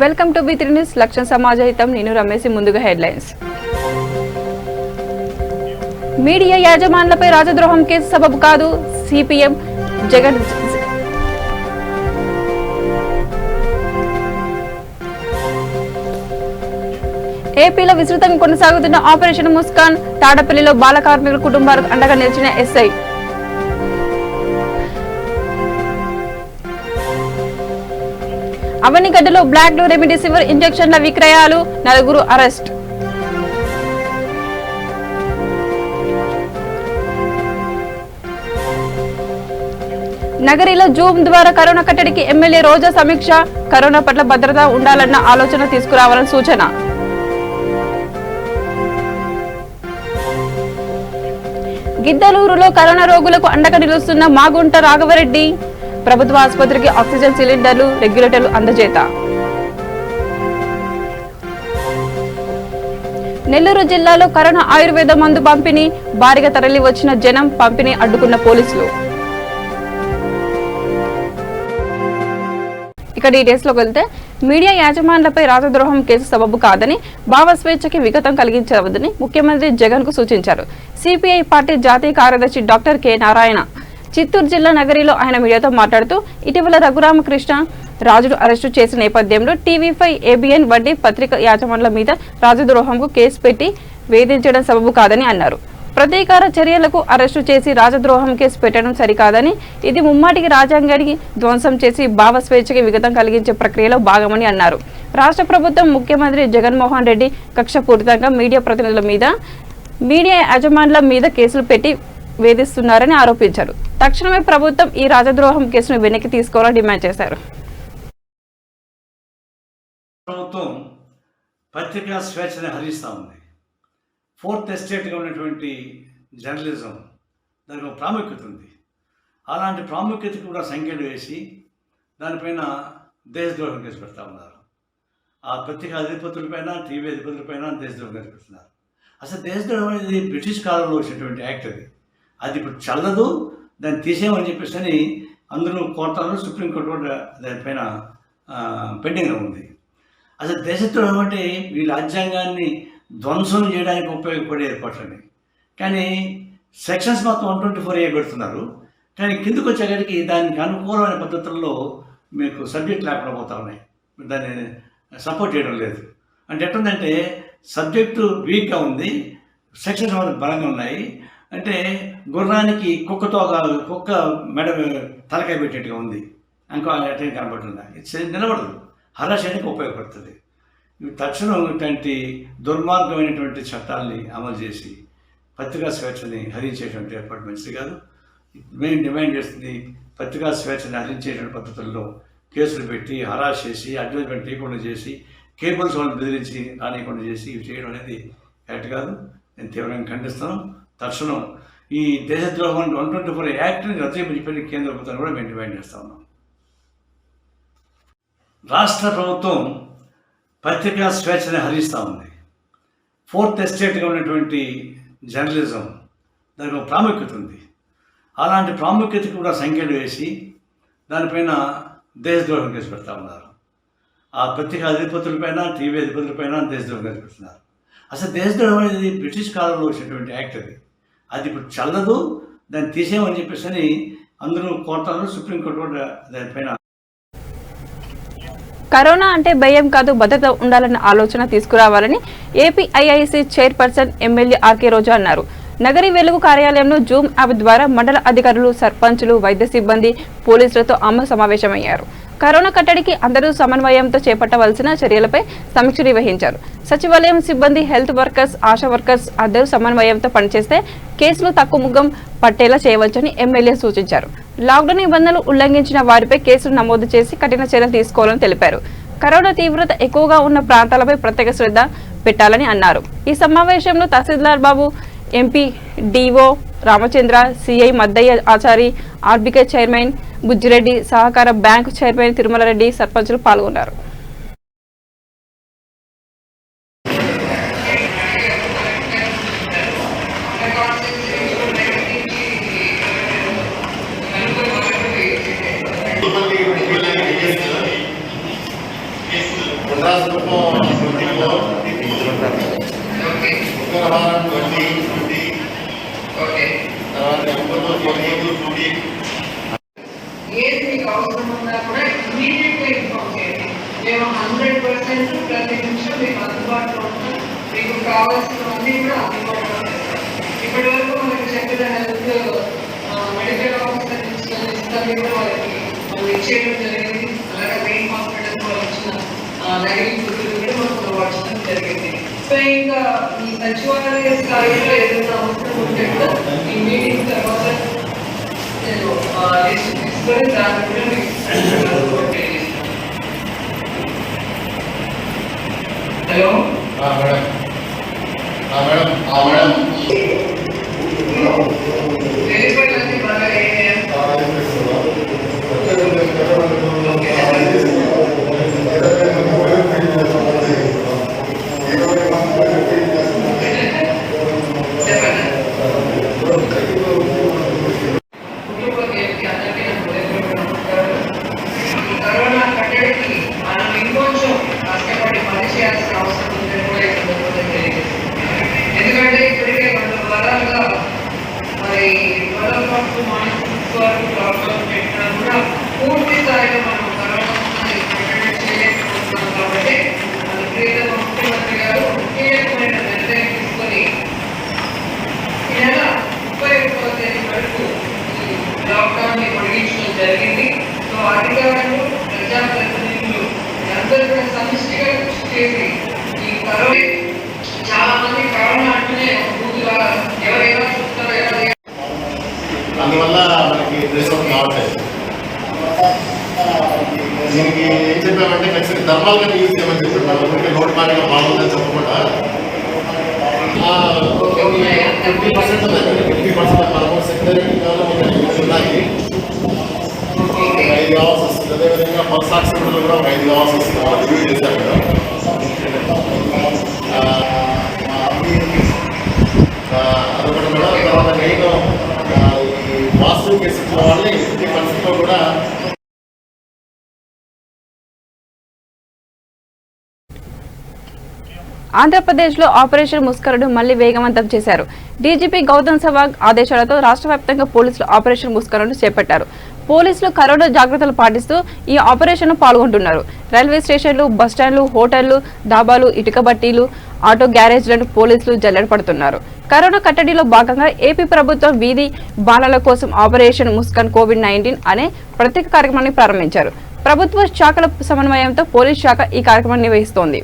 Welcome to బి3 news. లక్ష్యం సమాజహితం. నేను రమేష్. ముందుగా హెడ్లైన్స్. మీడియా యాజమాన్యాలపై రాజద్రోహం కేసు సబబు కాదు. సిపిఎం జగన్. ఏపీలో విస్తృతంగా కొనసాగుతున్న ఆపరేషన్ ముస్కాన్. తాడపల్లిలో బాల కార్మికుల కుటుంబాలకు అండగా నిలిచిన ఎస్ఐ. అవనిగడ్డలో బ్లాక్ రెమిడిసివిర్ ఇంజెక్షన్ల విక్రయాలు. 4 అరెస్ట్. నగరిలో జూమ్ ద్వారా కరోనా కట్టడికి ఎమ్మెల్యే రోజా సమీక్ష. కరోనా పట్ల భద్రత ఉండాలన్న ఆలోచన తీసుకురావాలని సూచన. గిద్దలూరులో కరోనా రోగులకు అండగా నిలుస్తున్న మాగుంట రాఘవరెడ్డి. ప్రభుత్వ ఆసుపత్రికి ఆక్సిజన్ సిలిండర్లు, రెగ్యులేటర్లు అందజేత. నెల్లూరు జిల్లాలో కరోనా ఆయుర్వేద మందు పంపిణీ. భారీగా తరలి వచ్చిన జనం. పంపిణీ అడ్డుకున్న పోలీసులు. ఇక డీటెయిల్స్ లోకి వెళ్తే, మీడియా యాజమాన్యాలపై రాజద్రోహం కేసు సబబు కాదని, భావ స్వేచ్ఛకి విఘాతం కలిగించవద్దని ముఖ్యమంత్రి జగన్ కు సూచించారు. సిపిఐ పార్టీ జాతీయ కార్యదర్శి డాక్టర్ కె నారాయణ చిత్తూరు జిల్లా నగరిలో ఆయన మీడియాతో మాట్లాడుతూ, ఇటీవల రఘురామకృష్ణ రాజును అరెస్టు చేసిన నేపథ్యంలో టీవీ5, ఏబిఎన్ వడ్డీ పత్రిక యాజమాన్యాల మీద రాజద్రోహంకు కేసు పెట్టి వేధించడం సబబు కాదని అన్నారు. ప్రతీకార చర్యలకు అరెస్టు చేసి రాజద్రోహం కేసు పెట్టడం సరికాదని, ఇది ముమ్మాటికి రాజ్యాంగానికి ధ్వంసం చేసి భావ స్వేచ్ఛకి విఘాతం కలిగించే ప్రక్రియలో భాగమని అన్నారు. రాష్ట్ర ప్రభుత్వం ముఖ్యమంత్రి జగన్మోహన్ రెడ్డి కక్షపూరితంగా మీడియా ప్రతినిధుల మీద, మీడియా యాజమాన్యాల మీద కేసులు పెట్టి వేధిస్తున్నారని ఆరోపించారు. తక్షణమే ప్రభుత్వం ఈ రాజద్రోహం కేసును వెనక్కి తీసుకోవాలని డిమాండ్ చేశారు. ప్రభుత్వం పత్రికా స్వేచ్ఛని హరిస్తూ ఉంది. ఫోర్త్ ఎస్టేట్గా ఉన్నటువంటి జర్నలిజం, దానికి ఒక ప్రాముఖ్యత ఉంది. అలాంటి ప్రాముఖ్యతకు కూడా సంఖ్యలు వేసి దానిపైన దేశద్రోహం కేసు పెడతా ఉన్నారు. ఆ పత్రికా అధిపతులపైన, టీవీ అధిపతులపైన దేశద్రోహం కేసు పెడుతున్నారు. అసలు దేశద్రోహం అనేది బ్రిటిష్ కాలంలో వచ్చినటువంటి యాక్ట్. అది ఇప్పుడు చల్లదు, దాన్ని తీసేయమని చెప్పేసి అందరూ కోర్టులో, సుప్రీంకోర్టు కూడా దానిపైన పెండింగ్లో ఉంది. అసలు దేశద్రోహం అంటే ఈ రాజ్యాంగాన్ని ధ్వంసం చేయడానికి ఉపయోగపడే ఏర్పాట్లని. కానీ సెక్షన్స్ మొత్తం 124A పెడుతున్నారు. కానీ కిందకు వచ్చేసరికి దానికి అనుకూలమైన పద్ధతుల్లో మీకు సబ్జెక్ట్ లేకుండా పోతా ఉన్నాయి. దాన్ని సపోర్ట్ చేయడం లేదు. అంటే ఎట్లుందంటే సబ్జెక్టు వీక్గా ఉంది, సెక్షన్స్ బలంగా ఉన్నాయి. అంటే గుర్రానికి కుక్క మెడ తలకాయ పెట్టేట్టుగా ఉంది. ఇంకో అటెండ్ కనబడుతుందా? ఇది నిలబడదు, హరాశయానికి ఉపయోగపడుతుంది. తక్షణం ఇటువంటి దుర్మార్గమైనటువంటి చట్టాలని అమలు చేసి పత్రికా స్వేచ్ఛని హరించేటువంటి ఏర్పాటు మంచిది కాదు. మేము డిమాండ్ చేస్తుంది, పత్రికా స్వేచ్ఛని హరించేటువంటి పద్ధతుల్లో కేసులు పెట్టి హరాస్ చేసి, అడ్వర్టైజ్మెంట్ చేయకుండా చేసి, కేబుల్స్ వాళ్ళని బెదిరించి రానియకుండా చేసి ఇవి చేయడం అనేది కరెక్ట్ కాదు. నేను తీవ్రంగా ఖండిస్తాను. తక్షణం ఈ దేశద్రోహం 124 యాక్ట్ని రద్దు చేయమని కేంద్ర ప్రభుత్వాన్ని కూడా మేము డిమాండ్ చేస్తా ఉన్నాం. రాష్ట్ర ప్రభుత్వం పత్రికా స్వేచ్ఛని హరిస్తూ ఉంది. ఫోర్త్ ఎస్టేట్గా ఉన్నటువంటి జర్నలిజం, దానికి ఒక ప్రాముఖ్యత ఉంది. అలాంటి ప్రాముఖ్యతకు కూడా సంఖ్యలు వేసి దానిపైన దేశద్రోహం కేసు పెడతా ఉన్నారు. ఆ పత్రికా అధిపతులపైన, టీవీ అధిపతులపైన దేశద్రోహం కేసు పెడుతున్నారు. అసలు దేశద్రోహం అనేది బ్రిటిష్ కాలంలో వచ్చినటువంటి యాక్ట్. అది ఇప్పుడు చల్లదు, దాన్ని తీసేయమని చెప్పేసి అందరూ కోర్టులో, సుప్రీంకోర్టు కూడా దానిపైన. కరోనా అంటే భయం కాదు, భద్రత ఉండాలన్న ఆలోచన తీసుకురావాలని ఏపీఐఐసి చైర్పర్సన్ ఎమ్మెల్యే ఆర్కే రోజా అన్నారు. నగరి వెలుగు కార్యాలయంలో జూమ్ యాప్ ద్వారా మండల అధికారులు, సర్పంచులు, వైద్య సిబ్బంది, పోలీసులతో ఆమె సమావేశమయ్యారు. కరోనా కట్టడికి అందరూ సమన్వయంతో చేపట్టవలసిన చర్యలపై సమీక్ష నిర్వహించారు. సచివాలయం సిబ్బంది, హెల్త్ వర్కర్స్, ఆశా వర్కర్స్ అందరూ సమన్వయంతో పనిచేస్తే కేసులు తక్కువ ముఖం పట్టేలా చేయవచ్చని ఎమ్మెల్యే సూచించారు. లాక్డౌన్ నిబంధనలు ఉల్లంఘించిన వారిపై కేసులు నమోదు చేసి కఠిన చర్యలు తీసుకోవాలని తెలిపారు. కరోనా తీవ్రత ఎక్కువగా ఉన్న ప్రాంతాలపై ప్రత్యేక శ్రద్ధ పెట్టాలని అన్నారు. ఈ సమావేశంలో తహసీల్దార్ Babu, MP DO Ramachandra, CI Maddayya Achari, RBK chairman Bujjireddy, సహకార బ్యాంకు చైర్మన్ తిరుమలరెడ్డి, సర్పంచులు పాల్గొన్నారు. ఏది మీకు అవసరం ఉన్నా కూడా ఇమీడియట్గా ఇన్ఫార్మ్ చేయండి. మేము 100% ప్రతి నిమిషం మీకు అందుబాటులో ఉంటాం. మీకు కావాల్సినవన్నీ కూడా అందుబాటులో ఉంటాం. ఇప్పటి వరకు మనకి చెప్పిన హెల్త్ మెడికల్ ఆఫీసర్ నుంచి ఇస్తాను కూడా వాళ్ళకి మనం ఇచ్చేయడం జరిగింది. అలాగే మెయిన్ హాస్పిటల్ కూడా వచ్చిన లైవ్ ఫుడ్ కూడా మనకు వాడడం జరిగింది. సో ఇంకా ఈ సచివాలయ స్థాయిలో ఏదైనా అవసరం ఉంటే కూడా ఈ మీటింగ్ తర్వాత నేను లిస్ట్ తీసుకొని దాని కూడా మీకు హలో మేడం వెళ్ళిపోయింది బాగా కరోనా కట్టడికి మనం ఇంకొంచెం కష్టపడి పని చేయాల్సిన అవసరం ఉందని కూడా ఇక్కడ తెలియజేస్తుంది. ఎందుకంటే ఇప్పటికే 2 వారాలుగా మరి వరల పట్టు మానసిక ప్రాబ్లం పెట్టినా కూడా పూర్తి స్థాయిలో మనం కరోనా కట్టడి చేయలేకపోతున్నాం. కాబట్టి మన ప్రియతమ ముఖ్యమంత్రి గారు కీలకమైన నిర్ణయం తీసుకొని ఈ నెల 31వ తేదీ వరకు ఈ లాక్డౌన్ ని పొడిగించడం జరిగింది. సో అధికారులు ప్రజాప్రతినిధులు అందరూ కూడా సమిష్టిగా కృషి చేసి ఈ కరోనా చాలా మంది కరోనా అంటేనే పూర్తిగా ఎవరైనా చూస్తారో ఎవరైనా అందువల్ల మనకి రిజల్ట్ రావట్లేదు. దీనికి ఏం చెప్పామంటే ఖచ్చితంగా థర్మల్ గా యూజ్ చేయమని చెప్పారు. మనకి నోట్ పాటగా బాగుందని చెప్పకుండా 50% 50% మనము సెకండరీ ఉన్నాయి. 5 కావాల్సి వస్తుంది. అదేవిధంగా పల్స్ ఆక్సిమీటర్లు కూడా 5 కావాల్సి వస్తుంది. వాళ్ళు రివ్యూ చేశారు కదా. అదొకటి కూడా తర్వాత నేను ఈ పాజిటివ్ కేసెస్ వాళ్ళని 50% కూడా ఆంధ్రప్రదేశ్లో ఆపరేషన్ ముస్కరను మళ్లీ వేగవంతం చేశారు. డీజీపీ గౌతమ్ సవాంగ్ ఆదేశాలతో రాష్ట్ర వ్యాప్తంగా పోలీసులు ఆపరేషన్ ముస్కరను చేపట్టారు. పోలీసులు కరోనా జాగ్రత్తలు పాటిస్తూ ఈ ఆపరేషన్ పాల్గొంటున్నారు. రైల్వే స్టేషన్లు, బస్టాండ్లు, హోటళ్లు, డాబాలు, ఇటుక బట్టీలు, ఆటో గ్యారేజ్లను పోలీసులు జల్లెడ పడుతున్నారు. కరోనా కట్టడిలో భాగంగా ఏపీ ప్రభుత్వం వీధి బాలల కోసం ఆపరేషన్ ముస్కాన్ కోవిడ్-19 అనే ప్రత్యేక కార్యక్రమాన్ని ప్రారంభించారు. ప్రభుత్వ శాఖల సమన్వయంతో పోలీస్ శాఖ ఈ కార్యక్రమాన్ని నిర్వహిస్తోంది.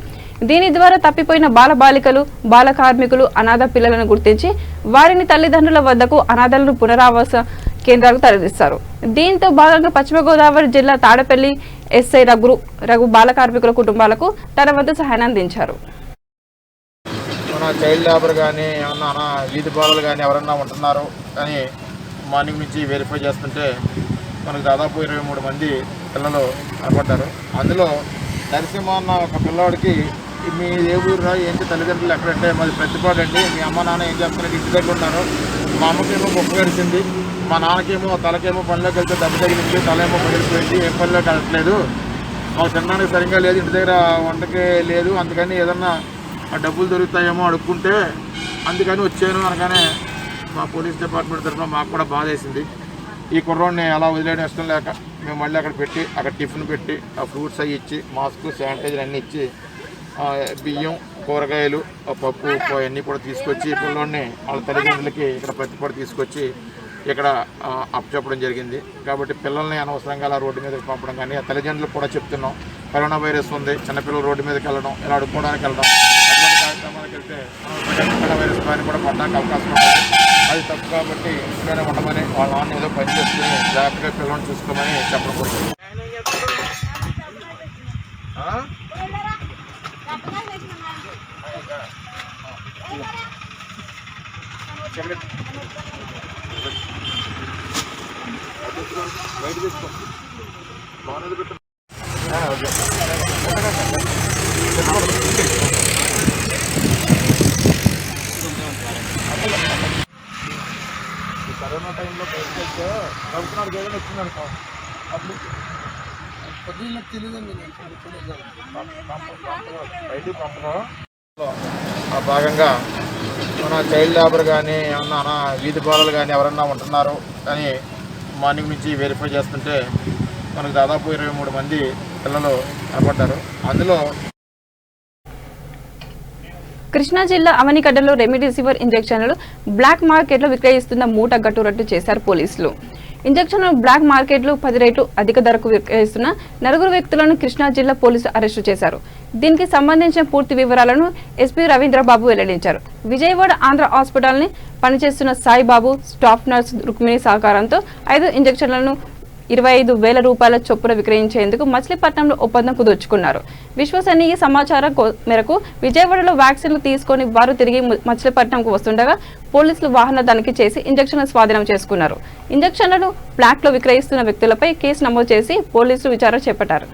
దీని ద్వారా తప్పిపోయిన బాలబాలికలు, బాల కార్మికులు, అనాథ పిల్లలను గుర్తించి వారిని తల్లిదండ్రుల వద్దకు అనాథలను పునరావాస కేంద్రాలకు తరలిస్తారు. దీంతో భాగంగా పశ్చిమ గోదావరి జిల్లా తాడపల్లి ఎస్ఐ రఘు బాల కార్మికుల కుటుంబాలకు తన వద్ద సహాయాన్ని అందించారు. మన చైల్డ్ లేబర్ కానీ ఏమన్నా వీధి బాలలు కానీ ఎవరన్నా ఉంటున్నారు అని మార్నింగ్ నుంచి వెరిఫై చేస్తుంటే మనకు దాదాపు 23 మంది పిల్లలు కనపడ్డారు. అందులో నరసింహ అన్న ఒక పిల్లవాడికి మీ ఏ ఊరురా ఏంటి తల్లిదండ్రులు ఎక్కడంటే మాది ప్రతిపాడు అండి, మీ అమ్మ నాన్న ఏం చేస్తున్నారంటే ఇంటి దగ్గర ఉన్నారు, మా అమ్మకేమో మొక్క గడిచింది, మా నాన్నకేమో తలకేమో పనిలోకి వెళ్తే దెబ్బ తగిలింది, తలేమో పగిలిపోయింది, ఏం పనిలోకి వెళ్ళట్లేదు, మాకు తినడానికి సరిగ్గా లేదు, ఇంటి దగ్గర వంటకే లేదు, అందుకని ఏదన్నా డబ్బులు దొరుకుతాయేమో అడుక్కుంటే అందుకని వచ్చాను అనగానే మా పోలీస్ డిపార్ట్మెంట్ తరఫున మాకు కూడా బాధ వేసింది. ఈ కుర్రోడిని అలా వదిలేయడం ఇష్టం లేక మేము మళ్ళీ అక్కడ పెట్టి అక్కడ టిఫిన్ పెట్టి ఆ ఫ్రూట్స్ అవి ఇచ్చి మాస్క్, శానిటైజర్ అన్నీ ఇచ్చి బియ్యం, కూరగాయలు, పప్పు, ఉప్పు అవన్నీ కూడా తీసుకొచ్చి పిల్లోడిని వాళ్ళ తల్లిదండ్రులకి ఇక్కడ ప్రతిపాటు తీసుకొచ్చి ఇక్కడ అప్పచెప్పడం జరిగింది. కాబట్టి పిల్లల్ని అనవసరంగా అలా రోడ్డు మీదకి పంపడం కానీ ఆ తల్లిదండ్రులకు కూడా చెప్తున్నాం, కరోనా వైరస్ ఉంది, చిన్నపిల్లలు రోడ్డు మీదకి వెళ్ళడం, ఇలా అడుక్కోవడానికి వెళ్ళడం, అటువంటి కార్యక్రమాలకు వెళ్తే కరోనా వైరస్ బారిన కూడా పడడానికి అవకాశం ఉంటుంది. అది తప్పు కాబట్టి ఇంట్లోనే ఉండమని వాళ్ళ నాన్న ఏదో పని చేసుకుని జాగ్రత్తగా పిల్లల్ని చూసుకోమని చెప్పడం కోసం. బయట తీసుకో బాగున్నది పెట్టు. కరోనా టైంలో బయటకు వెళ్తే ప్రభుత్వానికి ఏదైనా వచ్చిందనుకో అప్పుడు పొద్దున్న తెలియదండి బయటికి పంపడం భాగంగా మన చైల్డ్ లేబర్ కానీ ఏమన్నా వీధి బాలలు కానీ ఎవరన్నా ఉంటున్నారు అని మార్నింగ్ నుంచి వెరిఫై చేస్తుంటే మనకు దాదాపు 23 మంది పిల్లలు కనపడ్డారు. అందులో కృష్ణా జిల్లా అవనిగడ్డలో రెమిడిసివిర్ ఇంజెక్షన్లు బ్లాక్ మార్కెట్లో విక్రయిస్తున్న మూట గట్టు రట్టు చేశారు పోలీసులు. ఇంజెక్షన్లు బ్లాక్ మార్కెట్లు 10 రెట్లు అధిక ధరకు విక్రయిస్తున్న 4 వ్యక్తులను కృష్ణా జిల్లా పోలీసులు అరెస్టు చేశారు. దీనికి సంబంధించిన పూర్తి వివరాలను ఎస్పీ రవీంద్రబాబు వెల్లడించారు. విజయవాడ ఆంధ్ర హాస్పిటల్ని పనిచేస్తున్న సాయిబాబు, స్టాఫ్ నర్స్ రుక్మిణి సహకారంతో 5 ఇంజెక్షన్లను 25,000 రూపాయల చొప్పున విక్రయించేందుకు మచిలీపట్నంలో ఒప్పందం కుదుర్చుకున్నారు. విశ్వసనీయ సమాచారం మేరకు విజయవాడలో వ్యాక్సిన్లు తీసుకుని వారు తిరిగి మచిలీపట్నంకు వస్తుండగా పోలీసులు వాహన తనిఖీ చేసి ఇంజెక్షన్లు స్వాధీనం చేసుకున్నారు. ఇంజెక్షన్లను బ్లాక్ లో విక్రయిస్తున్న వ్యక్తులపై కేసు నమోదు చేసి పోలీసులు విచారణ చేపట్టారు.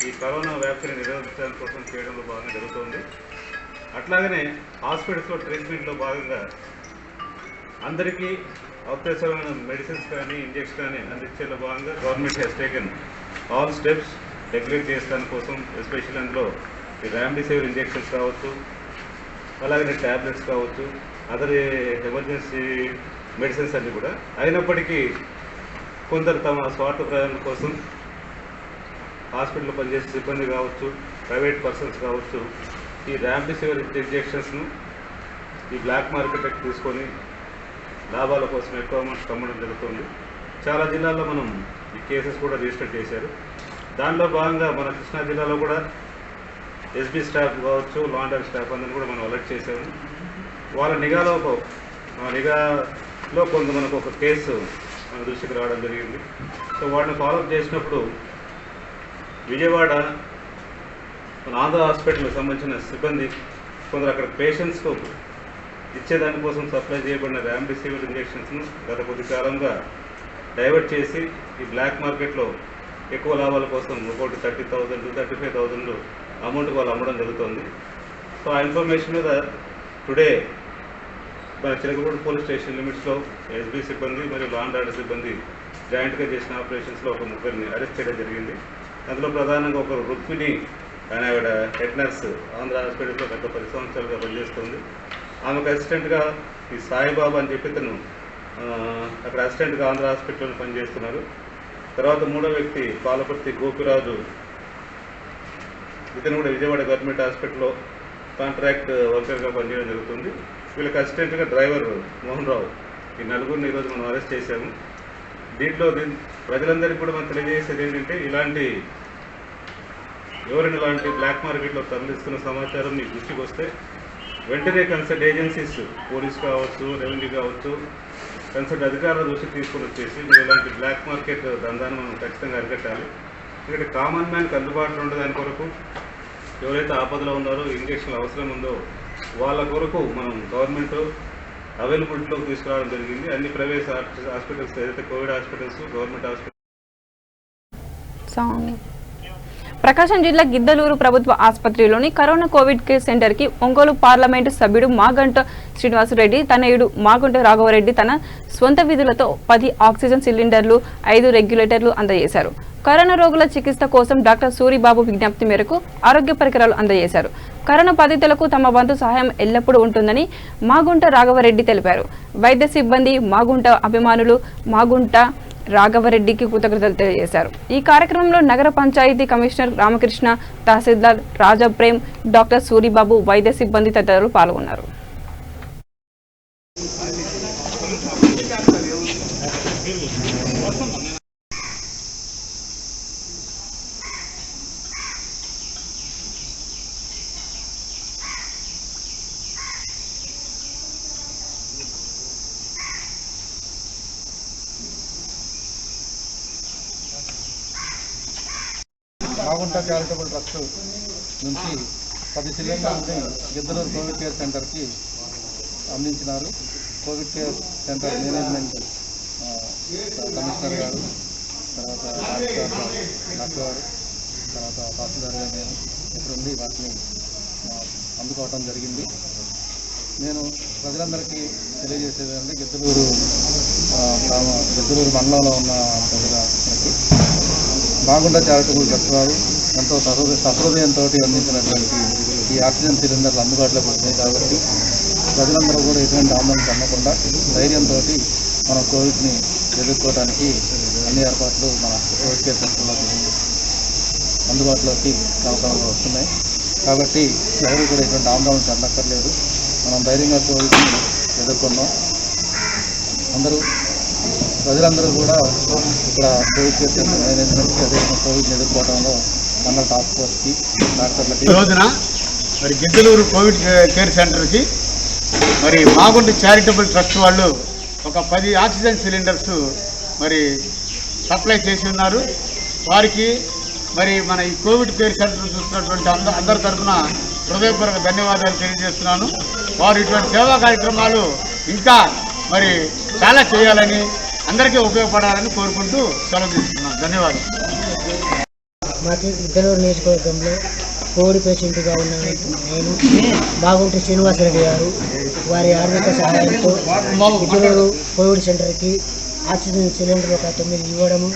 ఈ కరోనా వ్యాప్తిని నిరోధించడం కోసం చేయడంలో భాగంగా జరుగుతుంది. అట్లాగనే హాస్పిటల్స్లో ట్రీట్మెంట్లో భాగంగా అందరికీ అవసరమైన మెడిసిన్స్ కానీ ఇంజెక్షన్ కానీ అందించేలో భాగంగా government has taken all steps regulate చేసడం కోసం, ఎస్పెషల్ అందులో ఈ రెమ్డెసివిర్ ఇంజెక్షన్స్ కావచ్చు, అలాగే ట్యాబ్లెట్స్ కావచ్చు, అదర్ ఎమర్జెన్సీ మెడిసిన్స్ అన్నీ కూడా. అయినప్పటికీ కొందరు తమ స్వార్థ ప్రయోజనం కోసం హాస్పిటల్లో పనిచేసే సిబ్బంది కావచ్చు, ప్రైవేట్ పర్సన్స్ కావచ్చు, ఈ రెమ్డెసివిర్ ఇంజెక్షన్స్ను ఈ బ్లాక్ మార్కెట్కి తీసుకొని లాభాల కోసం ఎక్కువ అమౌంట్ అమ్మడం జరుగుతుంది. చాలా జిల్లాల్లో మనం ఈ కేసెస్ కూడా రిజిస్టర్ చేశారు. దానిలో భాగంగా మన కృష్ణా జిల్లాలో కూడా ఎస్బీ స్టాఫ్ కావచ్చు, లా అండ్ ఆర్డర్ స్టాఫ్ అందరిని కూడా మనం అలర్ట్ చేసాము. వాళ్ళ నిఘాలో కొంత మనకు ఒక కేసు మన దృష్టికి రావడం జరిగింది. సో వాటిని ఫాలోఅప్ చేసినప్పుడు విజయవాడ మన ఆంధ్ర హాస్పిటల్కి సంబంధించిన సిబ్బంది కొందరు అక్కడ పేషెంట్స్కు ఇచ్చేదానికోసం సప్లై చేయబడిన రెమ్డెసివిర్ ఇంజెక్షన్స్ను గత కొద్ది కాలంగా డైవర్ట్ చేసి ఈ బ్లాక్ మార్కెట్లో ఎక్కువ లాభాల కోసం ఒకటి 30,000 to 35,000 అమౌంట్ వాళ్ళు అమ్మడం జరుగుతుంది. సో ఆ ఇన్ఫర్మేషన్ మీద టుడే మన చిలకలూరు పోలీస్ స్టేషన్ లిమిట్స్లో ఎస్బీ సిబ్బంది మరియు లా అండ్ ఆర్డర్ సిబ్బంది జాయింట్గా చేసిన ఆపరేషన్స్లో ఒక 3 అరెస్ట్ చేయడం జరిగింది. అందులో ప్రధానంగా ఒకరు రుక్మిణి అని ఆవిడ హెడ్ నర్స్ ఆంధ్ర హాస్పిటల్లో గత 10 సంవత్సరాలుగా పనిచేస్తుంది. ఆమెకు అసిస్టెంట్గా ఈ సాయిబాబా అని చెప్పి తను అక్కడ అసిస్టెంట్గా ఆంధ్ర హాస్పిటల్లో పనిచేస్తున్నారు. తర్వాత 3వ వ్యక్తి పాలపర్తి గోపిరాజు, ఇతను కూడా విజయవాడ గవర్నమెంట్ హాస్పిటల్లో కాంట్రాక్ట్ వర్కర్గా పనిచేయడం జరుగుతుంది. వీళ్ళకి అసిస్టెంట్గా డ్రైవర్ మోహన్ రావు. ఈ 4గురిని ఈరోజు మనం అరెస్ట్ చేశాము. దీంట్లో ప్రజలందరికీ కూడా మనం తెలియజేసేది ఏంటంటే ఎవరైనా ఇలాంటి బ్లాక్ మార్కెట్లో తరలిస్తున్న సమాచారం మీకు దృష్టికి వస్తే వెంటనే కన్సల్ట్ ఏజెన్సీస్, పోలీస్ కావచ్చు, రెవెన్యూ కావచ్చు, కన్సల్ట్ అధికారుల దృష్టికి తీసుకొని వచ్చేసి మీరు ఇలాంటి బ్లాక్ మార్కెట్ దందాన్ని మనం ఖచ్చితంగా అరికట్టాలి. ఎందుకంటే కామన్ మ్యాన్కి అందుబాటులో ఉండేదాని కొరకు ఎవరైతే ఆపదలో ఉన్నారో, ఇంజక్షన్లు అవసరం ఉందో వాళ్ళ కొరకు మనం గవర్నమెంట్ అవైలబిలిటీలోకి తీసుకురావడం జరిగింది. అన్ని ప్రైవేట్ హాస్పిటల్స్ ఏదైతే కోవిడ్ హాస్పిటల్స్, గవర్నమెంట్ హాస్పిటల్స్. ప్రకాశం జిల్లా గిద్దలూరు ప్రభుత్వ ఆసుపత్రిలోని కరోనా కోవిడ్ కేర్ సెంటర్ కి ఒంగోలు పార్లమెంటు సభ్యుడు మాగంట శ్రీనివాసరెడ్డి తనయుడు మాగుంట రాఘవరెడ్డి తన స్వంత విధులతో 10 ఆక్సిజన్ సిలిండర్లు, 5 రెగ్యులేటర్లు అందజేశారు. కరోనా రోగుల చికిత్స కోసం డాక్టర్ సూరిబాబు విజ్ఞప్తి మేరకు ఆరోగ్య పరికరాలు అందజేశారు. కరోనా బాధితులకు తమ వంతు సహాయం ఎల్లప్పుడూ ఉంటుందని మాగుంట రాఘవరెడ్డి తెలిపారు. వైద్య సిబ్బంది, మాగుంట అభిమానులు మాగుంట రాఘవరెడ్డికి కృతజ్ఞతలు తెలియజేశారు. ఈ కార్యక్రమంలో నగర పంచాయతీ కమిషనర్ రామకృష్ణ, తహసీల్దార్ రాజప్రేమ్, డాక్టర్ సూరిబాబు, వైద్య సిబ్బంది తదితరులు పాల్గొన్నారు. మాగుంట చారిటబుల్ ట్రస్ట్ నుంచి 10 సిలిండర్లని గిద్దలూరు కోవిడ్ కేర్ సెంటర్కి అందించినారు. Covid care centre management commissioner garu, తర్వాత డాక్టర్ గారు, తర్వాత తహసీల్దార్ గారు, నేను ఇక్కడుండి వాటిని అందుకోవటం జరిగింది. నేను ప్రజలందరికీ తెలియజేసేదంటే గిద్దలూరు గిద్దలూరు మండలంలో ఉన్న ప్రజలకి మాగుంట చారిటబుల్ ట్రస్ట్ వారు ఎంతో సహృదయంతో అందించినటువంటి ఈ ఆక్సిజన్ సిలిండర్లు అందుబాటులోకి వచ్చాయి కాబట్టి ప్రజలందరూ కూడా ఎటువంటి ఆందోళన చెందకుండా ధైర్యంతో మనం కోవిడ్ని ఎదుర్కోవడానికి అన్ని ఏర్పాట్లు మన కోవిడ్ కేర్ సెంటర్లోకి అందుబాటులోకి అవకాశాలు వస్తున్నాయి కాబట్టి ఎవరు కూడా ఎటువంటి ఆందోళన చెందక్కర్లేదు. మనం ధైర్యంగా కోవిడ్ని ఎదుర్కొన్నాం. ప్రజలందరూ కూడా ఇక్కడ కోవిడ్ కేర్ సెంటర్ మేనేజ్మెంట్కి అదేవిధంగా కోవిడ్ని ఎదుర్కోవడంలో మండల టాస్క్ ఫోర్స్కి డాక్టర్లకి ఈ రోజున మరి గిద్దలూరు కోవిడ్ కేర్ సెంటర్కి మరి మాగుంట చారిటబుల్ ట్రస్ట్ వాళ్ళు ఒక 10 ఆక్సిజన్ సిలిండర్స్ మరి సప్లై చేసి ఉన్నారు. వారికి మరి మన ఈ కోవిడ్ కేర్ సెంటర్ చూస్తున్నటువంటి అందరి తరఫున హృదయపూర్వక ధన్యవాదాలు తెలియజేస్తున్నాను. వారు ఇటువంటి సేవా కార్యక్రమాలు ఇంకా మరి చాలా చేయాలని అందరికీ ఉపయోగపడాలని కోరుకుంటూ సెలవు తీసుకున్నాను. ధన్యవాదాలు. మాకు గిద్దలూరు నియోజకవర్గంలో కోవిడ్ పేషెంట్గా ఉన్న నేను మాగుంట శ్రీనివాసరెడ్డి గారు వారి ఆర్థిక సహాయంతో గిద్దలూరు కోవిడ్ సెంటర్కి ఆక్సిజన్ సిలిండర్ ఒక 9 ఇవ్వడము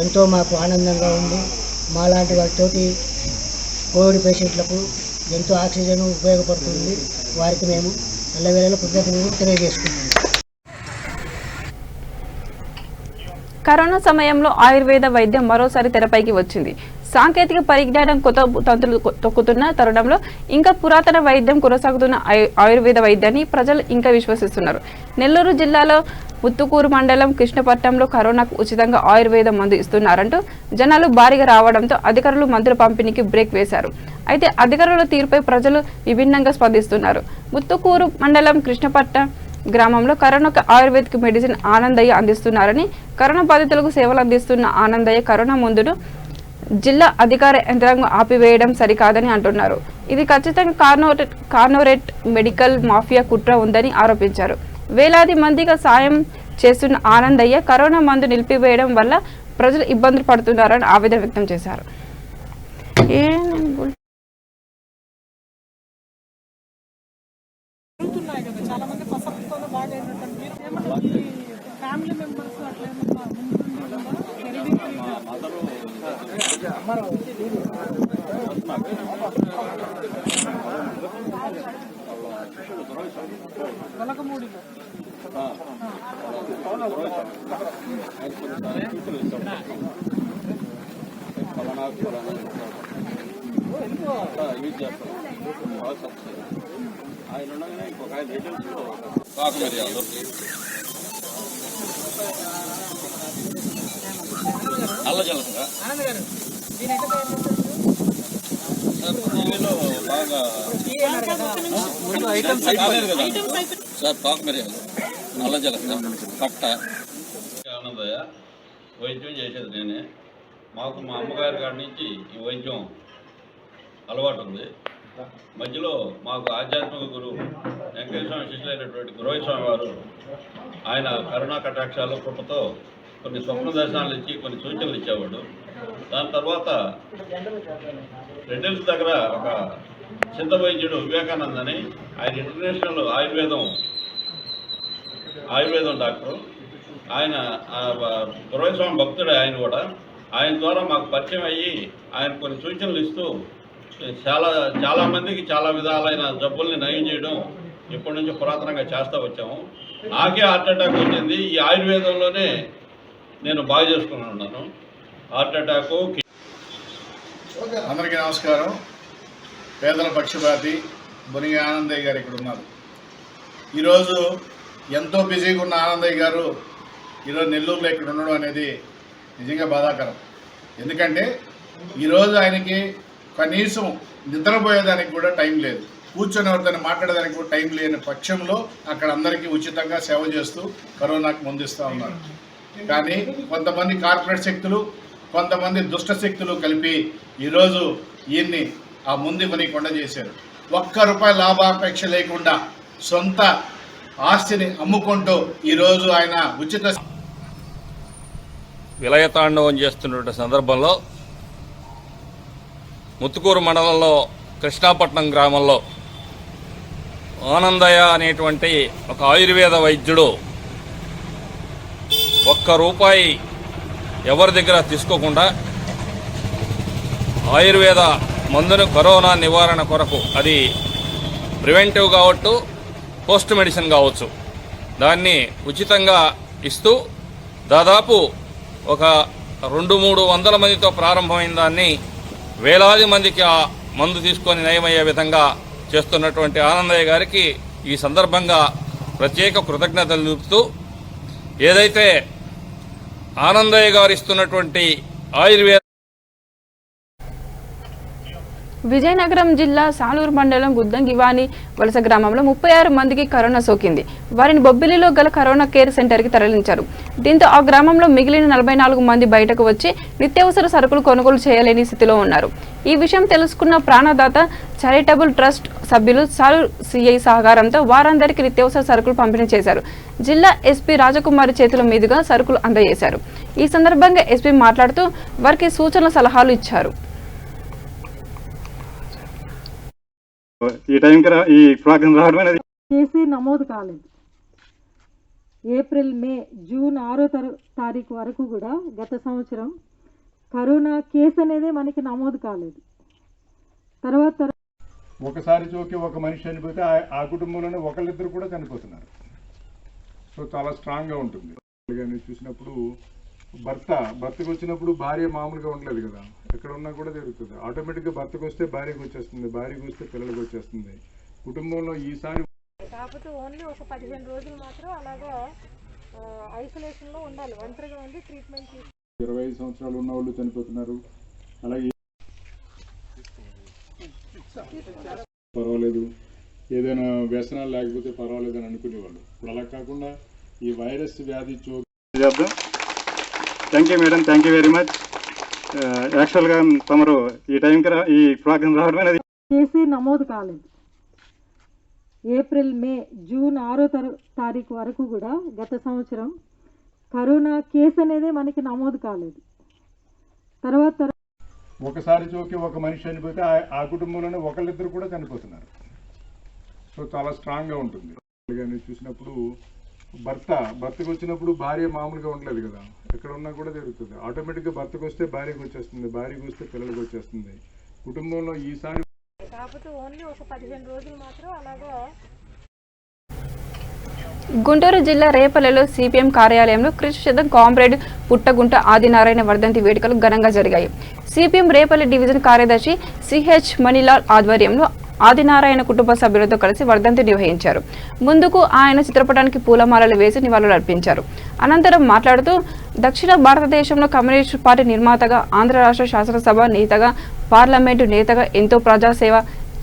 ఎంతో మాకు ఆనందంగా ఉంది. మాలాంటి వారితోటి కోవిడ్ పేషెంట్లకు ఎంతో ఆక్సిజన్ ఉపయోగపడుతుంది. వారికి మేము ఎల్లవేళలా కృతజ్ఞతలు తెలియజేసుకుంటున్నాము. కరోనా సమయంలో ఆయుర్వేద వైద్యం మరోసారి తెరపైకి వచ్చింది. సాంకేతిక పరిజ్ఞానం కొత్త తంతులు తొక్కుతున్న తరుణంలో ఇంకా పురాతన వైద్యం కొనసాగుతున్న ఆయుర్వేద వైద్యాన్ని ప్రజలు ఇంకా విశ్వసిస్తున్నారు. నెల్లూరు జిల్లాలో ముత్తుకూరు మండలం కృష్ణపట్నంలో కరోనాకు ఉచితంగా ఆయుర్వేద మందు ఇస్తున్నారంటూ జనాలు భారీగా రావడంతో అధికారులు మందుల పంపిణీకి బ్రేక్ వేశారు. అయితే అధికారుల తీరుపై ప్రజలు విభిన్నంగా స్పందిస్తున్నారు. ముత్తుకూరు మండలం కృష్ణపట్నం గ్రామంలో కరోనాకు ఆయుర్వేదిక్ మెడిసిన్ ఆనందయ్య అందిస్తున్నారని, కరోనా బాధితులకు సేవలు అందిస్తున్న ఆనందయ్య కరోనా మందును జిల్లా అధికార యంత్రాంగం ఆపివేయడం సరికాదని అంటున్నారు. ఇది ఖచ్చితంగా కార్నోరేట్ మెడికల్ మాఫియా కుట్ర ఉందని ఆరోపించారు. వేలాది మందిగా సాయం చేస్తున్న ఆనందయ్య కరోనా మందు నిలిపివేయడం వల్ల ప్రజలు ఇబ్బందులు పడుతున్నారని ఆవేదన వ్యక్తం చేశారు. సార్ పాకు మిరియాలు, నల్ల జలక, పట్ట. ఆనందయ్య వైద్యం చేసేది నేనే. మాకు మా అమ్మగారి కాడి నుంచి ఈ వైద్యం అలవాటు ఉంది. మధ్యలో మాకు ఆధ్యాత్మిక గురువు వెంకటేశ్వర శిష్యులైనటువంటి గురవస్వామి వారు ఆయన కరుణా కటాక్షాలు కృపతో కొన్ని స్వప్న దర్శనాలు ఇచ్చి కొన్ని సూచనలు ఇచ్చేవాడు. దాని తర్వాత రెడ్డిల్స్ దగ్గర ఒక సిద్ధ వైద్యుడు వివేకానంద్ అని ఆయన ఇంటర్నేషనల్ ఆయుర్వేదం డాక్టరు. ఆయన గురవస్వామి భక్తుడే. ఆయన కూడా ఆయన ద్వారా మాకు పరిచయం అయ్యి ఆయన కొన్ని సూచనలు ఇస్తూ చాలామందికి చాలా విధాలైన జబ్బుల్ని నయం చేయడం ఇప్పటి నుంచి పురాతనంగా చేస్తూ వచ్చాము. నాకే హార్ట్ అటాక్ వచ్చింది. ఈ ఆయుర్వేదంలోనే నేను బాగా చేసుకున్నాను. Heart attack. అందరికీ నమస్కారం. పేదల పక్షపాతి బొనిగి ఆనందయ్య గారు ఇక్కడ ఉన్నారు. ఈరోజు ఎంతో బిజీగా ఉన్న ఆనందయ్య గారు ఈరోజు నెల్లూరులో ఇక్కడ ఉండడం అనేది నిజంగా బాధాకరం. ఎందుకంటే ఈరోజు ఆయనకి కనీసం నిద్రపోయేదానికి కూడా టైం లేదు, కూర్చొని ఎవరితో మాట్లాడేదానికి కూడా టైం లేని పక్షంలో అక్కడ అందరికీ ఉచితంగా సేవ చేస్తూ కరోనాకు ముందిస్తూ ఉన్నారు. కానీ కొంతమంది కార్పొరేట్ శక్తులు, కొంతమంది దుష్ట శక్తులు కలిపి ఈరోజు ఈయన్ని ఆ ముందు కొనికొండ చేశారు. ₹1 లాభాపేక్ష లేకుండా సొంత ఆస్తిని అమ్ముకుంటూ ఈరోజు ఆయన ఉచిత విలయతాండవం చేస్తున్న సందర్భంలో ముత్తుకూరు మండలంలో కృష్ణాపట్నం గ్రామంలో ఆనందయ్య అనేటువంటి ఒక ఆయుర్వేద వైద్యుడు ఒక్క రూపాయి ఎవరి దగ్గర తీసుకోకుండా ఆయుర్వేద మందును కరోనా నివారణ కొరకు, అది ప్రివెంటివ్ కావచ్చు, పోస్ట్ మెడిసిన్ కావచ్చు, దాన్ని ఉచితంగా ఇస్తూ దాదాపు ఒక 200-300 మందితో ప్రారంభమైన దాన్ని వేలాది మందికి ఆ మందు తీసుకొని నయమయ్యే విధంగా చేస్తున్నటువంటి ఆనందయ్య గారికి ఈ సందర్భంగా ప్రత్యేక కృతజ్ఞతలు తెలుపుతూ, ఏదైతే ఆనందయ్య గారు ఇస్తున్నటువంటి ఆయుర్వేద విజయనగరం జిల్లా సాలూరు మండలం గుద్దంగివాని వలస గ్రామంలో 36 మందికి కరోనా సోకింది. వారిని బొబ్బిలిలో గల కరోనా కేర్ సెంటర్కి తరలించారు. దీంతో ఆ గ్రామంలో మిగిలిన 44 మంది బయటకు వచ్చి నిత్యావసర సరుకులు కొనుగోలు చేయలేని స్థితిలో ఉన్నారు. ఈ విషయం తెలుసుకున్న ప్రాణదాత చారిటబుల్ ట్రస్ట్ సభ్యులు సాలూరు సిఐ సహకారంతో వారందరికీ నిత్యావసర సరుకులు పంపిణీ చేశారు. జిల్లా ఎస్పీ రాజకుమారి చేతుల మీదుగా సరుకులు అందజేశారు. ఈ సందర్భంగా ఎస్పీ మాట్లాడుతూ వారికి సూచనల సలహాలు ఇచ్చారు. ఈ టైంకి ఈ ప్రోగ్రాం రావడం అనేది కేసు నమోదు కాలేదు. ఏప్రిల్, మే, జూన్ 6వ తారీఖు వరకు కూడా గత సంవత్సరం కరోనా కేసు అనేది మనకి నమోదు కాలేదు. తర్వాత ఒకసారి చోకి ఒక మనిషి చనిపోతే ఆ కుటుంబంలోనే ఒకళ్ళిద్దరు కూడా చనిపోతున్నారు. సో చాలా స్ట్రాంగ్గా ఉంటుంది. చూసినప్పుడు భర్తకు వచ్చినప్పుడు భార్య మామూలుగా ఉండలేదు కదా, ఎక్కడ ఉన్నా కూడా జరుగుతుంది. ఆటోమేటిక్గా భర్తకు వస్తే భార్యకు వచ్చేస్తుంది, భార్యకు వస్తే పిల్లలకు వచ్చేస్తుంది. కుటుంబంలో ఈసారి కాకపోతే ఓన్లీ ఒక 15 రోజులు మాత్రం అలాగా ఐసోలేషన్లో ఉండాలి, ఒంటరిగా ఉండి ట్రీట్మెంట్ తీసుకోవాలి. 25 సంవత్సరాలు ఉన్న వాళ్ళు చనిపోతున్నారు. అలాగే పర్వాలేదు, ఏదైనా వ్యసనాలు లేకపోతే పర్వాలేదు అని అనుకునేవాళ్ళు. ఇప్పుడు అలా కాకుండా ఈ వైరస్ వ్యాధి చేద్దాం. Thank you madam, thank you very much. యాక్చువల్గా తమరు ఈ టైంకి ఈ ప్రోగ్రాం రావడం అనేది కేసు నమోదు కాలేదు. ఏప్రిల్, మే, జూన్ 6వ తారీఖు వరకు కూడా గత సంవత్సరం కరోనా కేసు అనేది మనకి నమోదు కాలేదు. తర్వాత ఒకసారి చోకి ఒక మనిషి చనిపోతే ఆ కుటుంబంలోనే ఒకళ్ళిద్దరు కూడా చనిపోతున్నారు. సో చాలా స్ట్రాంగ్గా ఉంటుంది. చూసినప్పుడు భర్తకు వచ్చినప్పుడు భార్య మామూలుగా ఉండలేదు కదా, ఎక్కడ ఉన్నా కూడా జరుగుతుంది. ఆటోమేటిక్గా భర్తకు వస్తే భార్యకు వచ్చేస్తుంది, భార్యకు వస్తే పిల్లలకు వచ్చేస్తుంది. కుటుంబంలో ఈసారి కాకపోతే ఓన్లీ ఒక 15 రోజులు మాత్రం అలాగా. గుంటూరు జిల్లా రేపల్లెలో సిపిఎం కార్యాలయంలో కృష్ణశతం కామ్రేడ్ పుట్టగుంట ఆదినారాయణ వర్ధంతి వేడుకలు ఘనంగా జరిగాయి. సిపిఎం రేపల్లె డివిజన్ కార్యదర్శి సిహెచ్ మణిలాల్ ఆధ్వర్యంలో ఆదినారాయణ కుటుంబ సభ్యులతో కలిసి వర్ధంతి నిర్వహించారు. ముందుకు ఆయన చిత్రపటానికి పూలమాలలు వేసి నివాళులు అర్పించారు. అనంతరం మాట్లాడుతూ దక్షిణ భారతదేశంలో కమ్యూనిస్టు పార్టీ నిర్మాతగా, ఆంధ్ర రాష్ట్ర శాసనసభ నేతగా, పార్లమెంటు నేతగా ఎంతో ప్రజాసేవ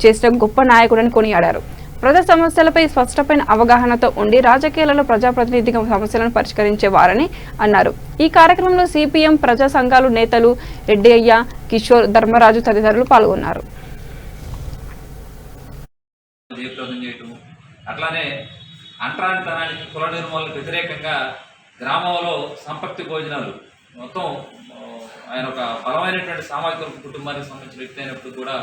చేసిన గొప్ప నాయకుడని కొనియాడారు. ప్రజా సమస్యలపై స్పష్టమైన అవగాహనతో ఉండి రాజకీయాలలో ప్రజాప్రతినిధిగా సమస్యలను పరిష్కరించేవారని అన్నారు. ఈ కార్యక్రమంలో సిపిఎం ప్రజా సంఘాలు నేతలు రెడ్డయ్య, కిషోర్, ధర్మరాజు తదితరులు పాల్గొన్నారు. అట్లానే అంటరానితనానికి, కుల నిర్మూలనకు వ్యతిరేకంగా గ్రామంలో సంపత్తి భోజనాలు మొత్తం ఆయన ఒక బలమైనటువంటి సామాజిక కుటుంబానికి సంబంధించిన వ్యక్తి అయినప్పుడు కూడా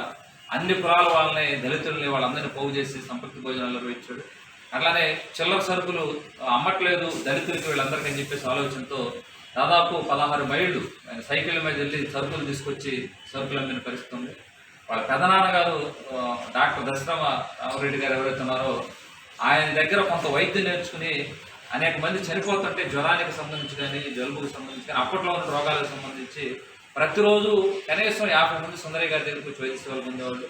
అన్ని కులాల వాళ్ళని, దళితుల్ని, వాళ్ళందరినీ పోగు చేసి సంపత్తి భోజనాలు నిర్వహించాడు. అట్లానే చిల్లర సరుకులు అమ్మట్లేదు దళితులకి వీళ్ళందరికీ అని చెప్పేసి ఆలోచనతో దాదాపు 16 మైళ్ళు ఆయన సైకిల్ మీద వెళ్ళి సరుకులు తీసుకొచ్చి సరుకులు అమ్మిన పరిస్థితి ఉంది. వాళ్ళ పెదనాన్నగారు డాక్టర్ దశరమ రామరెడ్డి గారు ఎవరైతే ఉన్నారో ఆయన దగ్గర కొంత వైద్యం నేర్చుకుని అనేక మంది చనిపోతుంటే జ్వరానికి సంబంధించి కానీ, జలుబుకు సంబంధించి కానీ, అప్పట్లో ఉన్న రోగాలకు సంబంధించి ప్రతిరోజు కనీసం 50 మంది సుందరయ్య గారి దగ్గరికి వచ్చి వైద్య సేవలు పొందేవాళ్ళు.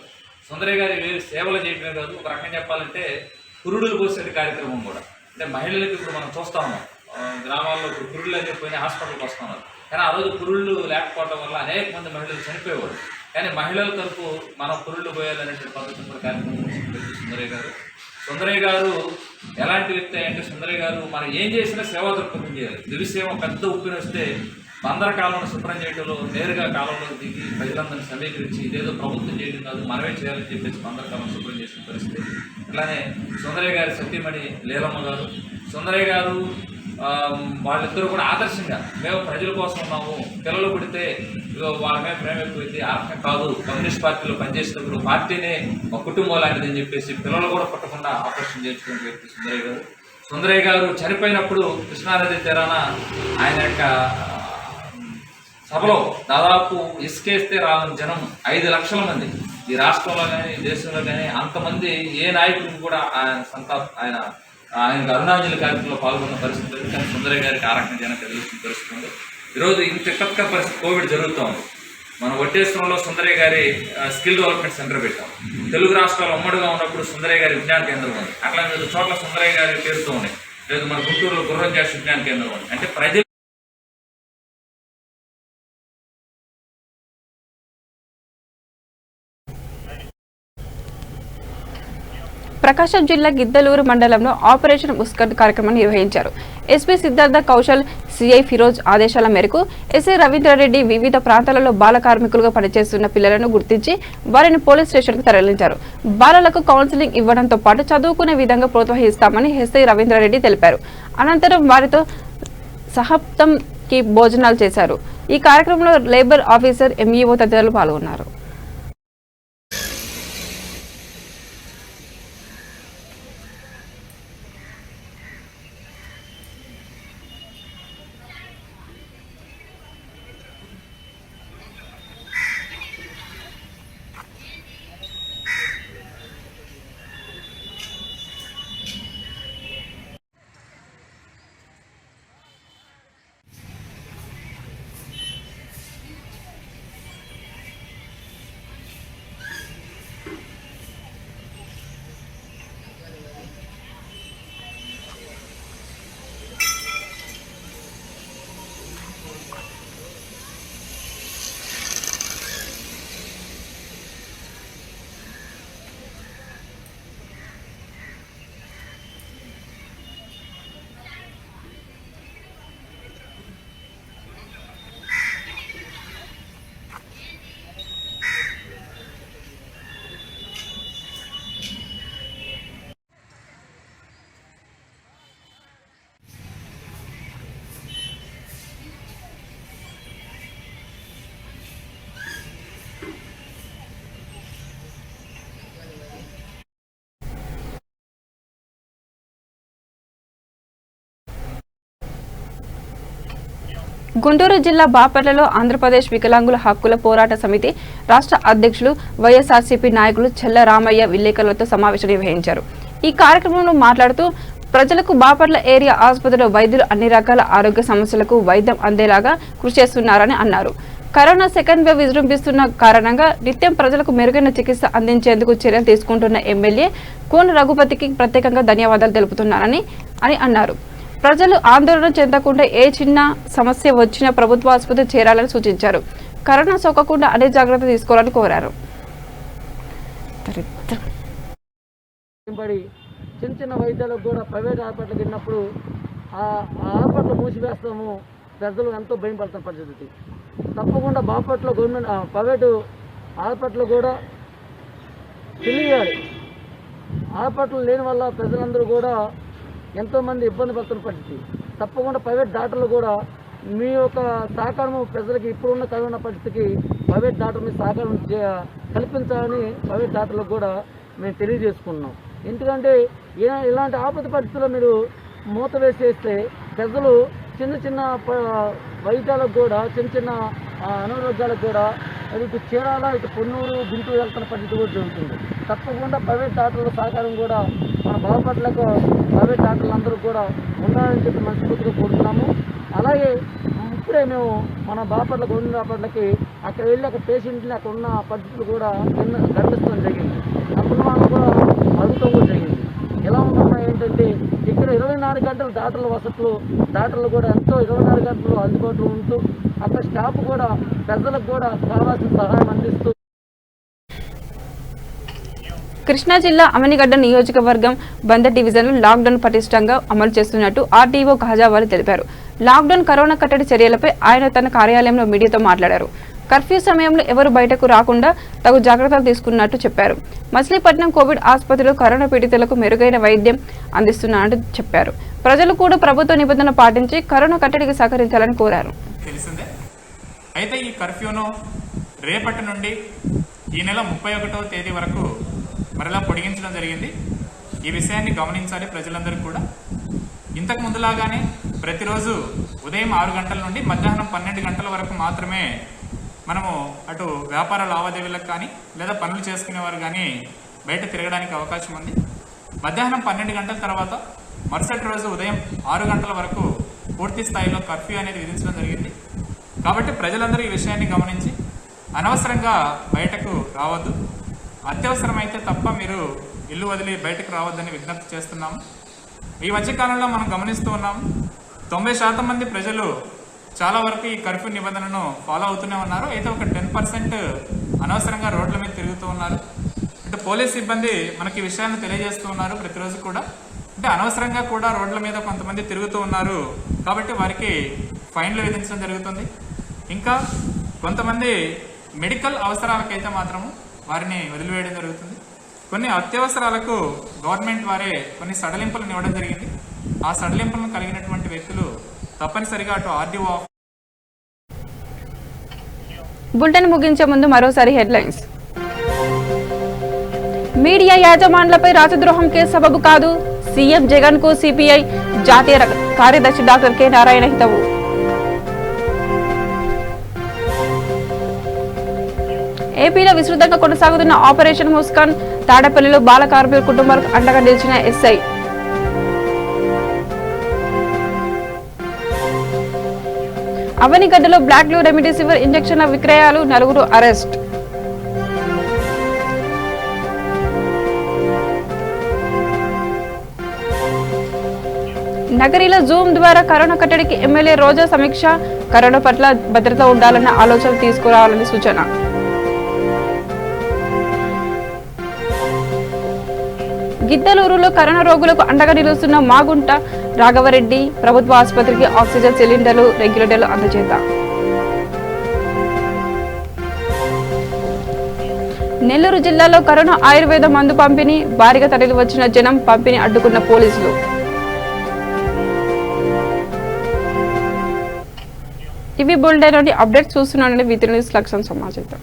సుందరయ్య గారి సేవలు చేయడమే కాదు, ఒక రకంగా చెప్పాలంటే పురుడులు పోసే కార్యక్రమం కూడా. అంటే మహిళలకు ఇప్పుడు మనం చూస్తా ఉన్నాం, గ్రామాల్లో ఇప్పుడు పురుళ్ళు అని పోయిన హాస్పిటల్కి వస్తున్నారు. కానీ ఆ రోజు పురుళ్ళు లేకపోవడం వల్ల అనేక మంది మహిళలు చనిపోయేవారు. కానీ మహిళల తరపు మనం పురుళ్ళు పోయాలనేటువంటి పద్ధతి కూడా కార్యక్రమం సుందరయ్య గారు. సుందరయ్య గారు ఎలాంటి వ్యక్తి అంటే, సుందరయ్య గారు మనం ఏం చేసినా సేవా దృక్పథం చేయాలి. దివిసేవ పెద్ద ఉప్పిని వస్తే బందర కాలంలో శుభ్రం చేయడంలో నేరుగా కాలంలో దిగి ప్రజలందరినీ సమీకరించి ఇదేదో ప్రభుత్వం చేయడం కాదు మనమే చేయాలని చెప్పేసి బందర కాలం శుభ్రం చేసిన పరిస్థితి. అట్లానే సుందరయ్య గారి సతీమణి లీలమ్మ గారు, సుందరయ్య గారు వాళ్ళిద్దరూ కూడా ఆదర్శంగా మేము ప్రజల కోసం ఉన్నాము, పిల్లలు పుడితే వాళ్ళ మీద ప్రేమ ఎక్కువైంది, అర్థం కాదు కమ్యూనిస్ట్ పార్టీలో పనిచేసినప్పుడు పార్టీనే ఒక కుటుంబం లాంటిదని చెప్పేసి పిల్లలు కూడా పుట్టకుండా ఆపరేషన్ చేయించుకునే వ్యక్తి సుందరయ్య గారు. సుందరయ్య గారు చనిపోయినప్పుడు కృష్ణానది తీరాన ఆయన యొక్క సభలో దాదాపు ఇసుకేస్తే రాని జనం 5 లక్షల మంది ఈ రాష్ట్రంలో కానీ దేశంలో కానీ అంతమంది ఏ నాయకుడికి కూడా ఆయనకు అరుణాంజలి కార్యక్రమంలో పాల్గొన్న పరిస్థితి ఉంది. కానీ సుందరయ్య గారికి ఆ రకంగా జనం కదిలిస్తున్న పరిస్థితి ఉంది. ఈరోజు ఇంత విపత్కర పరిస్థితి కోవిడ్ జరుగుతోంది. మనం వడ్డేశ్వరంలో సుందరయ్య గారి స్కిల్ డెవలప్మెంట్ సెంటర్ పెట్టాం. తెలుగు రాష్ట్రాలు ఉమ్మడిగా ఉన్నప్పుడు సుందరయ్య గారి విజ్ఞాన కేంద్రం ఉంది. అట్లా వివిధ చోట్ల సుందరయ్య గారి పేరుతో ఉన్నాయి. లేదు మన గుంటూరులో గుర్రం జాష్ విజ్ఞాన కేంద్రం ఉంది. అంటే ప్రజలు ప్రకాశం జిల్లా గిద్దలూరు మండలంలో ఆపరేషన్ ముస్కట్ కార్యక్రమాన్ని నిర్వహించారు. ఎస్పీ సిద్ధార్థ కౌశల్, సిఐ ఫిరోజ్ ఆదేశాల మేరకు ఎస్ఐ రవీంద్రారెడ్డి వివిధ ప్రాంతాలలో బాల కార్మికులుగా పనిచేస్తున్న పిల్లలను గుర్తించి వారిని పోలీస్ స్టేషన్కు తరలించారు. బాలలకు కౌన్సిలింగ్ ఇవ్వడంతో పాటు చదువుకునే విధంగా ప్రోత్సహిస్తామని ఎస్ఐ రవీంద్రారెడ్డి తెలిపారు. అనంతరం వారితో సహప్తంకి భోజనాలు చేశారు. ఈ కార్యక్రమంలో లేబర్ ఆఫీసర్, ఎంఈఓ తదితరులు పాల్గొన్నారు. గుంటూరు జిల్లా బాపట్లలో ఆంధ్రప్రదేశ్ వికలాంగుల హక్కుల పోరాట సమితి రాష్ట్ర అధ్యక్షులు వైఎస్ఆర్సీపీ నాయకులు చెల్ల రామయ్య విలేకరులతో సమావేశం నిర్వహించారు. ఈ కార్యక్రమంలో మాట్లాడుతూ ప్రజలకు బాపట్ల ఏరియా ఆసుపత్రిలో వైద్యులు అన్ని రకాల ఆరోగ్య సమస్యలకు వైద్యం అందేలాగా కృషి చేస్తున్నారని అన్నారు. కరోనా సెకండ్ వేవ్ విజృంభిస్తున్న కారణంగా నిత్యం ప్రజలకు మెరుగైన చికిత్స అందించేందుకు చర్యలు తీసుకుంటున్న ఎమ్మెల్యే కోన రఘుపతికి ప్రత్యేకంగా ధన్యవాదాలు తెలుపుతున్నారని అన్నారు. ప్రజలు ఆందోళన చెందకుండా ఏ చిన్న సమస్య వచ్చినా ప్రభుత్వ ఆసుపత్రి చేరాలని సూచించారు. కరోనా సోకకుండా అన్ని జాగ్రత్తలు తీసుకోవాలని కోరారు. చిన్న చిన్న వైద్యాలకు కూడా ప్రైవేట్ హాస్పిటల్కి వెళ్ళినప్పుడు ఆ హాస్పిటల్ మూసివేస్తాము, ప్రజలు ఎంతో భయం పడుతున్న పరిస్థితి. తప్పకుండా బాపట్ల గవర్నమెంట్ ప్రైవేటు హాస్పిటల్ కూడా తెలియాలి. హాస్పిటల్ లేని వల్ల ప్రజలందరూ కూడా ఎంతోమంది ఇబ్బంది పడుతున్న పరిస్థితి. తప్పకుండా ప్రైవేట్ డాక్టర్లు కూడా మీ యొక్క సహకారము ప్రజలకి ఇప్పుడున్న కరోనా పరిస్థితికి ప్రైవేట్ డాక్టర్ని సహకారం కల్పించాలని ప్రైవేట్ డాక్టర్లకు కూడా మేము తెలియజేసుకున్నాం. ఎందుకంటే ఇలాంటి ఆపద పరిస్థితుల్లో మీరు మూత వేసేస్తే ప్రజలు చిన్న చిన్న వైద్యాలకు కూడా చిన్న చిన్న అనారోగ్యాలకు కూడా ఇటు చీరాల ఇటు పొన్నూరు గుంటూరు వెళ్తున్న పరిస్థితి కూడా జరుగుతుంది. తప్పకుండా ప్రైవేట్ డాక్టర్ల సహకారం కూడా మన బాపట్లకు ప్రైవేట్ డాక్టర్లందరూ కూడా ఉండాలని చెప్పి మనస్ఫూర్తిగా కోరుతున్నాము. అలాగే ఇప్పుడే మేము మన బాపట్ల గవర్నమెంట్ హాస్పిటల్కి అక్కడ వెళ్ళి అక్కడ పేషెంట్ని అక్కడ ఉన్న పరిస్థితులు కూడా గమనించడం జరిగింది. అక్కడ మనం కూడా అడుగుతాం కూడా జరిగింది. ఎలా ఉంటున్నా ఏంటంటే ఇక్కడ 24 గంటలు డాక్టర్ల వసతులు, డాక్టర్లు కూడా ఎంతో 24 గంటలు అందుబాటులో ఉంటూ అక్కడ స్టాఫ్ కూడా ప్రజలకు కూడా కావాల్సిన సహాయం అందిస్తూ. కృష్ణా జిల్లా అమనిగడ్డ నియోజకవర్గం బందర్ డివిజన్లో లాక్డౌన్ పటిష్టంగా అమలు చేస్తున్నట్టు ఆర్డీఓ ఖాజావాలి తెలిపారు. లాక్డౌన్ కరోనా కట్టడి చర్యలపై ఆయన తన కార్యాలయంలో మీడియాతో మాట్లాడారు. కర్ఫ్యూ సమయంలో ఎవరు బయటకు రాకుండా తగు జాగ్రత్తలు తీసుకున్నట్టు చెప్పారు. మచిలీపట్నం కోవిడ్ ఆసుపత్రిలో కరోనా పీడితులకు మెరుగైన వైద్యం అందిస్తున్నారంటూ చెప్పారు. ప్రజలు కూడా ప్రభుత్వ నిబంధనలు పాటించి కరోనా కట్టడికి సహకరించాలని కోరారు. తెలిసిందే అయితే ఈ కర్ఫ్యూను రేపటి నుండి ఈ నెల 31వ తేదీ వరకు మరలా పొడిగించడం జరిగింది. ఈ విషయాన్ని గమనించాలి ప్రజలందరూ కూడా. ఇంతకు ముందులాగానే ప్రతిరోజు ఉదయం 6 గంటల నుండి మధ్యాహ్నం 12 గంటల వరకు మాత్రమే మనము అటు వ్యాపార లావాదేవీలకు కానీ లేదా పనులు చేసుకునేవారు కానీ బయట తిరగడానికి అవకాశం ఉంది. మధ్యాహ్నం 12 గంటల తర్వాత మరుసటి రోజు ఉదయం 6 గంటల వరకు పూర్తి స్థాయిలో కర్ఫ్యూ అనేది విధించడం జరిగింది. కాబట్టి ప్రజలందరూ ఈ విషయాన్ని గమనించి అనవసరంగా బయటకు రావద్దు. అత్యవసరమైతే తప్ప మీరు ఇల్లు వదిలి బయటకు రావద్దని విజ్ఞప్తి చేస్తున్నాము. ఈ మధ్యకాలంలో మనం గమనిస్తూ ఉన్నాము, 90% మంది ప్రజలు చాలా వరకు ఈ కర్ఫ్యూ నిబంధనను ఫాలో అవుతూనే ఉన్నారు. అయితే ఒక 10% అనవసరంగా రోడ్ల మీద తిరుగుతూ ఉన్నారు. అంటే పోలీస్ సిబ్బంది మనకి ఈ విషయాన్ని తెలియజేస్తూ ఉన్నారు ప్రతిరోజు కూడా. అంటే అనవసరంగా కూడా రోడ్ల మీద కొంతమంది తిరుగుతూ ఉన్నారు కాబట్టి వారికి ఫైన్లు విధించడం జరుగుతుంది. ఇంకా కొంతమంది మెడికల్ అవసరాలకైతే మాత్రము వారిని వదిలివేయడం జరుగుతుంది. కొన్ని అత్యవసరాలకు గవర్నమెంట్ వారే కొన్ని సడలింపులను ఇవ్వడం జరిగింది. ఆ సడలింపులను కలిగినటువంటి వ్యక్తులు తప్పనిసరిగా అటు ఆర్డీఓ. బులెటిన్ ముగించే ముందు మరోసారి హెడ్లైన్స్. మీడియా యాజమాన్లపై రాజద్రోహం కేసు సబబు కాదు, సీఎం జగన్ కు సిపిఐ జాతీయ కార్యదర్శి డాక్టర్ కె నారాయణ హితవు. ఏపీలో విస్తృతంగా కొనసాగుతున్న ఆపరేషన్ ముస్కాన్, తాడేపల్లిలో బాల కార్మికుల కుటుంబాలకు అండగా నిలిచిన ఎస్ఐ. అవనిగడ్డలో బ్లాక్లో రెమిడిసివిర్ ఇంజెక్షన్ల విక్రయాలు, 4 అరెస్ట్. నగరిలో జూమ్ ద్వారా కరోనా కట్టడికి ఎమ్మెల్యే రోజా సమీక్ష, కరోనా పట్ల భద్రత ఉండాలన్న ఆలోచన తీసుకురావాలని సూచన. గిద్దలూరులో కరోనా రోగులకు అండగా నిలుస్తున్న మాగుంట రాఘవరెడ్డి, ప్రభుత్వ ఆసుపత్రికి ఆక్సిజన్ సిలిండర్లు, రెగ్యులేటర్లు అందజేత. నెల్లూరు జిల్లాలో కరోనా ఆయుర్వేద మందు పంపిణీ, భారీగా తరలి వచ్చిన జనం, పంపిణీ అడ్డుకున్న పోలీసులు. ఇవి బులెటిన్ అప్డేట్స్ చూస్తున్నానండి. విత్ న్యూస్ లక్ష్యం సమాచారం.